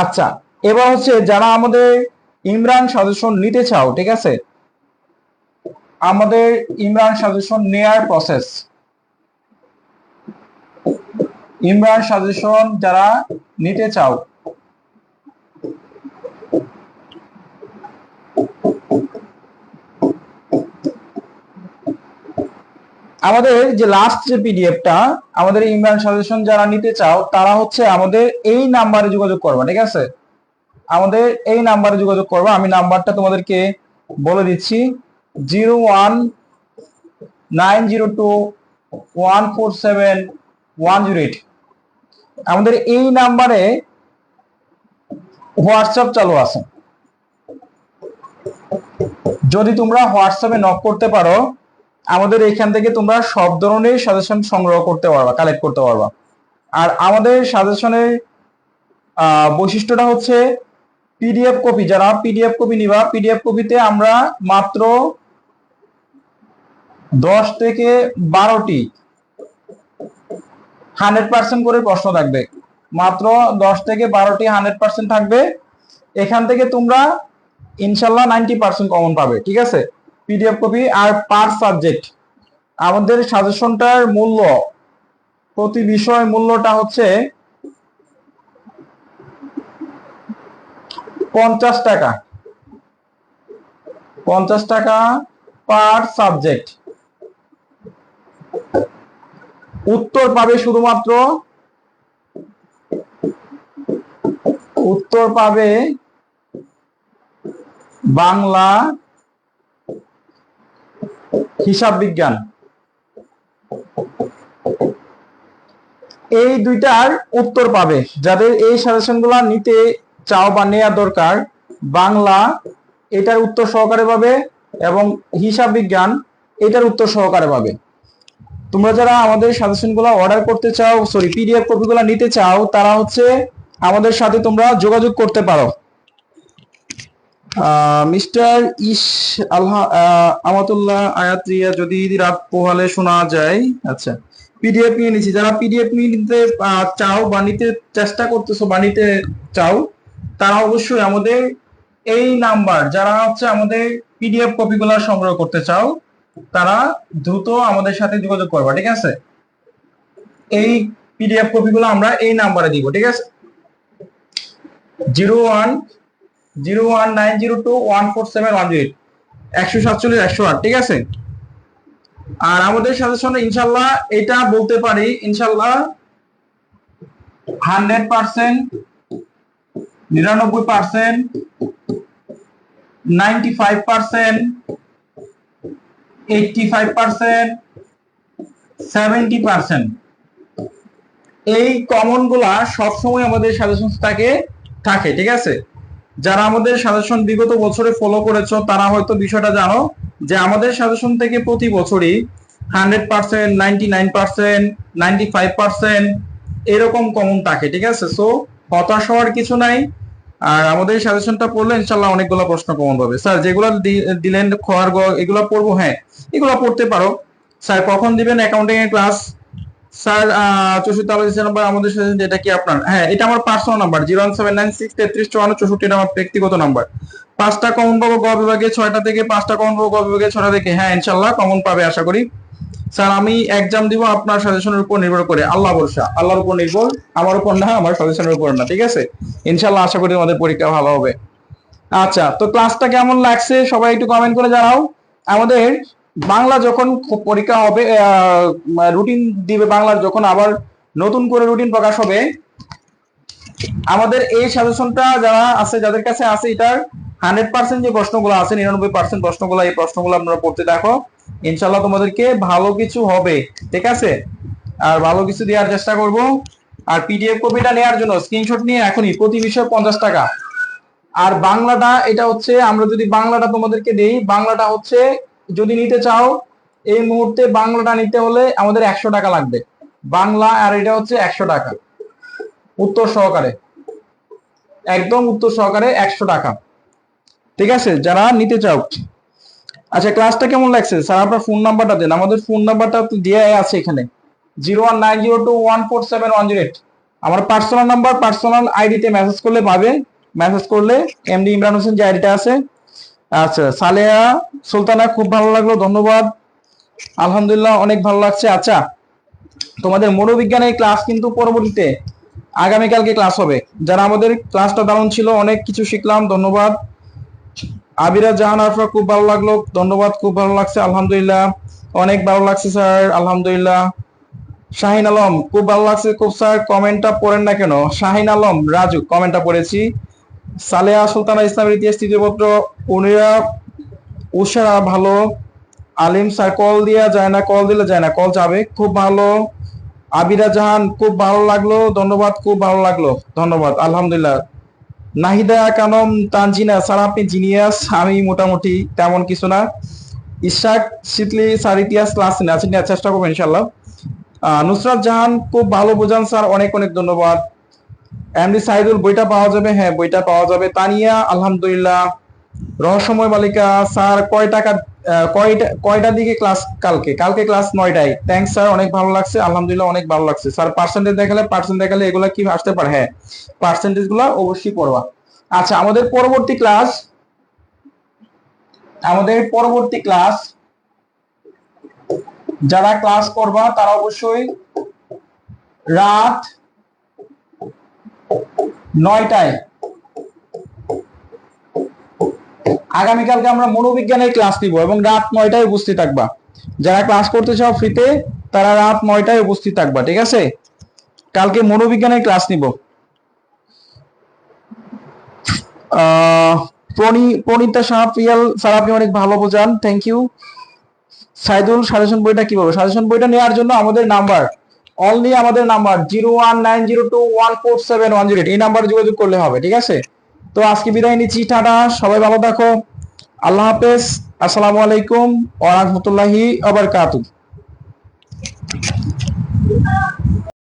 আচ্ছা, এবার হচ্ছে যারা আমাদের ইমরান সাজেশন নিতে চাও, ঠিক আছে, আমাদের ইমরান সাজেশন নেয়ার প্রসেস, ইমরান সাজেশন যারা নিতে চাও, আমাদের যে লাস্ট যে পিডিএফটা, আমাদের ইমরান সাজেশন যারা নিতে চাও তারা হচ্ছে আমাদের এই নাম্বারে যোগাযোগ করবা, ঠিক আছে, আমাদের এই নাম্বারে যোগাযোগ করবা। আমি নাম্বারটা তোমাদেরকে বলে দিচ্ছি, 01902147 108। আমাদের এই নাম্বারে হোয়াটসঅ্যাপ চালু আছে। যদি তোমরা হোয়াটসঅ্যাপে নক করতে পারো, আমাদের এখান থেকে তোমরা সব ধরনের সাজেশন সংগ্রহ করতে পারবা, কালেক্ট করতে পারবা। আর আমাদের সাজেশনের বৈশিষ্ট্যটা হচ্ছে পিডিএফ কপি, যারা পিডিএফ কপি নিবা, পিডিএফ কপিতে আমরা মাত্র 10 থেকে 12টি 100% করে প্রশ্ন থাকবে, মাত্র 10 থেকে 12টি 100% থাকবে। এখান থেকে তোমরা ইনশাল্লাহ 90% কমন পাবে, ঠিক আছে, পিডিএফ কপি। আর পার সাবজেক্ট আমাদের সাজেশনটার মূল্য, প্রতি বিষয় মূল্যটা হচ্ছে 50 টাকা, 50 টাকা পার সাবজেক্ট। উত্তর পাবে শুধুমাত্র, উত্তর পাবে বাংলা, হিসাব বিজ্ঞান, এই দুইটার উত্তর পাবে। যাদের এই সাজেশনগুলো নিতে চাও বা নেওয়া দরকার, বাংলা এটার উত্তর সহকারে পাবে এবং হিসাব বিজ্ঞান এটার উত্তর সহকারে পাবে। তোমরা যারা আমাদের সাজেশনগুলো অর্ডার করতে চাও, সরি পিডিএফ কপিগুলো নিতে চাও, তারা হচ্ছে আমাদের সাথে তোমরা যোগাযোগ করতে পারো। মিস্টার ইস আল্লাহ আমাতুল্লাহ আয়াত রিয়া, যদি রাত পোহালে শোনা যায়। আচ্ছা, পিডিএফ নিয়ে নিচ্ছি। যারা পিডিএফ নিতে চাও বা নিতে চেষ্টা করতেছো বা নিতে চাও, তারা অবশ্যই আমাদের এই নাম্বার, যারা হচ্ছে আমাদের পিডিএফ কপিগুলো সংগ্রহ করতে চাও, তারা দ্রুত আমাদের সাথে যোগাযোগ করবা, ঠিক আছে। এই পিডিএফ কপিগুলো আমরা এই নাম্বারে দিব, ঠিক আছে, 0101902147 147 108, ঠিক আছে। আর আমাদের সাজেশনে ইনশাল্লাহ এটা বলতে পারি, ইনশাল্লাহ 100%, 99%, 95%, 85%, 70%, এই কমন গুলা সবসময় আমাদের সাজেশন থাকে, ঠিক আছে। যারা আমাদের সাজেশন বিগত বছরে ফলো করেছো তারা হয়তো বিষয়টা জানো যে আমাদের সাজেশন থেকে প্রতি বছরই 100%, 99%, 95% এরকম কমন থাকে, ঠিক আছে। সো হতাশ হওয়ার কিছু নাই। আর আমাদের সাজেশনটা পড়লে ইনশাল্লাহ অনেকগুলো প্রশ্ন কমন পাবে। স্যার যেগুলো দিলেন খোয়ার এগুলো পড়বো, হ্যাঁ এগুলো পড়তে পারো। স্যার কখন দিবেন অ্যাকাউন্টিং এর ক্লাস? স্যার 64 নাম্বার আমাদের সাথে, এটা কি আপনার? হ্যাঁ, এটা আমার পার্সোনাল নাম্বার, 01796335464, এটা আমার ব্যক্তিগত নাম্বার। 5টা কমন পাবো গ বিভাগে 6টা থেকে, 5টা কমন পাবো গ বিভাগে 6টা থেকে। হ্যাঁ ইনশাল্লাহ কমন পাবে আশা করি। স্যার আমি এক্সাম দিব আপনার সাজেশনের উপর নির্ভর করে, আল্লাহ ভরসা, আল্লাহর উপর নির্ভর, আমার উপর না, আমার সাজেশনের উপর না, ঠিক আছে। ইনশাল্লাহ আশা করি আমাদের পরীক্ষা ভালো হবে। আচ্ছা, তো ক্লাসটা কেমন লাগছে সবাই একটু কমেন্ট করে জানাও। আমাদের বাংলা যখন পরীক্ষা হবে, রুটিন দিবে বাংলার, যখন আবার নতুন করে রুটিন প্রকাশ হবে, আমাদের এই সাজেশনটা যারা আছে, যাদের কাছে আছে, এটার 100% যে প্রশ্নগুলো আছে, 99% প্রশ্নগুলো, এই প্রশ্নগুলো আপনারা পড়তে দেখো, ইনশাল্লাহ তোমাদেরকে ভালো কিছু হবে, ঠিক আছে। আর ভালো কিছু দেওয়ার চেষ্টা করব। আর পিডিএফ কপিটা নেওয়ার জন্য স্ক্রিনশট নিয়ে এখনই প্রতি বিষয় 50 টাকা। আর বাংলাটা, এটা হচ্ছে আমরা যদি বাংলাটা তোমাদেরকে দেই, বাংলাটা হচ্ছে যদি নিতে চাও এই মুহূর্তে, বাংলাটা নিতে হলে আমাদের 100 টাকা লাগবে বাংলা। আর এটা হচ্ছে 100 টাকা উত্তর সহকারে, একদম উত্তর সহকারে 100 টাকা, ঠিক আছে, যারা নিতে চাও। আচ্ছা, ক্লাসটা কেমন লাগছে স্যার? আপনার ফোন নাম্বারটা দেন, আমাদের ফোন নাম্বারটা তো দেওয়া আছে এখানে, 01902144718। আমার পার্সোনাল নাম্বার, পার্সোনাল আইডিতে মেসেজ করলে পাবে। মেসেজ করলে এমডি ইমরান হোসেন যে আইডিটা আছে। আচ্ছা, সালেহা সুলতানা, খুব ভালো লাগলো, ধন্যবাদ। আলহামদুলিল্লাহ, অনেক ভালো লাগছে। আচ্ছা, তোমাদের মনোবিজ্ঞানের ক্লাস কিন্তু পরবর্তীতে আগামীকালকে ক্লাস হবে। যারা আমাদের ক্লাসটা দারুণ ছিল, অনেক কিছু শিখলাম, ধন্যবাদ। আবিরা জাহান আরফা, খুব ভালো লাগলো, ধন্যবাদ, খুব ভালো লাগছে, আলহামদুলিল্লাহ, অনেক ভালো লাগছে স্যার, আলহামদুলিল্লাহ। শাহিন আলম, খুব ভালো লাগছে খুব স্যার, কমেন্টটা পড়েন না কেন? শাহিন আলম রাজু, কমেন্টটা পড়েছি। সালেহা সুলতানা, ইসলামের ইতিহাস তৃতীয় পত্র, উনিরা উষা ভালো। আলিম স্যার, কল দেওয়া যায় না, কল দিলে যায় না, কল যাবে, খুব ভালো। আবিরা জাহান, খুব ভালো লাগলো, ধন্যবাদ, খুব ভালো লাগলো, ধন্যবাদ, আলহামদুলিল্লাহ। নাহিদা কানম তানজিনা, স্যার আপনি জিনিয়াস, আমি মোটামুটি তেমন কিছু না। ইশাক শীতলি, স্যার ইতিহাস ক্লাস আছেন, চেষ্টা করবো ইনশাল্লাহ। নুসরাত জাহান, খুব ভালো বোঝান স্যার, অনেক অনেক ধন্যবাদ। এমডি সাইদুল, বইটা পাওয়া যাবে? হ্যাঁ, বইটা পাওয়া যাবে। তানিয়া, আলহামদুলিল্লাহ। রহস্যময় মালিকা স্যার, কয়টার দিকে ক্লাস? কালকে ক্লাস 9টায়। থ্যাংকস স্যার, অনেক ভালো লাগছে, আলহামদুলিল্লাহ, অনেক ভালো লাগছে স্যার। পার্সেন্টেজ দেখালে এগুলা কি আসতে পারে? হ্যাঁ, পার্সেন্টেজ গুলা অবশ্যই পড়বা। আচ্ছা, আমাদের পরবর্তী ক্লাস যারা ক্লাস করবা তারা অবশ্যই রাত 9টায়, আগামীকালকে আমরা মনোবিজ্ঞানের ক্লাস নিব এবং রাত 9টায় উপস্থিত থাকবা। যারা ক্লাস করতে চাও ফ্রিতে, তারা রাত 9টায় উপস্থিত থাকবা, ঠিক আছে? কালকে মনোবিজ্ঞানের ক্লাস নিব। প্রণীতা সাহাফিয়াল, স্যার আপনি অনেক ভালো বোঝান, থ্যাংক ইউ। সাইদুল, সাজেশন বইটা কিভাবে? সাজেশন বইটা নেওয়ার জন্য আমাদের নাম্বার, অনলি আমাদের নাম্বার 01902147108, এই নাম্বারে যোগাযোগ করলে হবে, ঠিক আছে? তো আজকে বিদায় নিচ্ছি, টাটা, সবাই ভালো থাকো, আল্লাহ হাফেজ, আসসালামু আলাইকুম ওয়া রাহমাতুল্লাহি ওয়া বারাকাতুহু।